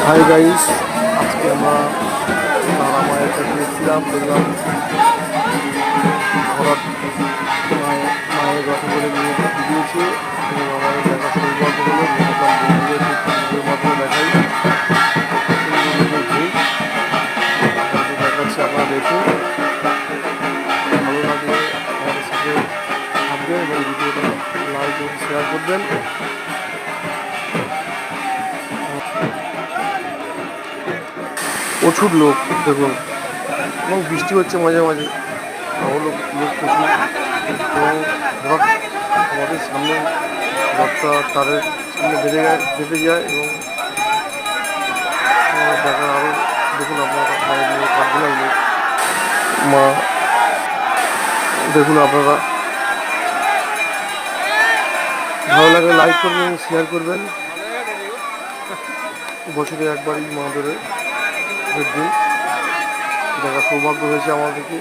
Hi guys, আজকে আমরা তারা মায়ের কাছে এসেছিলাম। দেখলাম হঠাৎ মায়ের রথে করে নিয়ে দিয়েছে এবং আমাদের দেখা সৌভাগ্য হলো। ভাবলাম বন্ধুদের ভিডিওর মাধ্যমে দেখাই দেখাচ্ছি, আপনারা দেখুন। ভালো লাগলে আমাদের সাথে থাকবেন এবং ভিডিওটা লাইক এবং শেয়ার করবেন। প্রচুর লোক দেখুন, এবং বৃষ্টি হচ্ছে মাঝে মাঝে, আরও লোক লোক প্রচুর। এবং হঠাৎ আমাদের সামনে রথটা তারের সামনে বেঁধে যায় এবং দেখা আরও দেখুন আপনারা মায়ের নিয়ে কাঁদতে লাগলো। মা দেখুন আপনারা, ভালো লাগলে লাইক করবেন, শেয়ার করবেন। বছরে একবারই মাদের দিন দেখা সৌভাগ্য হয়েছে আমাদেরকে।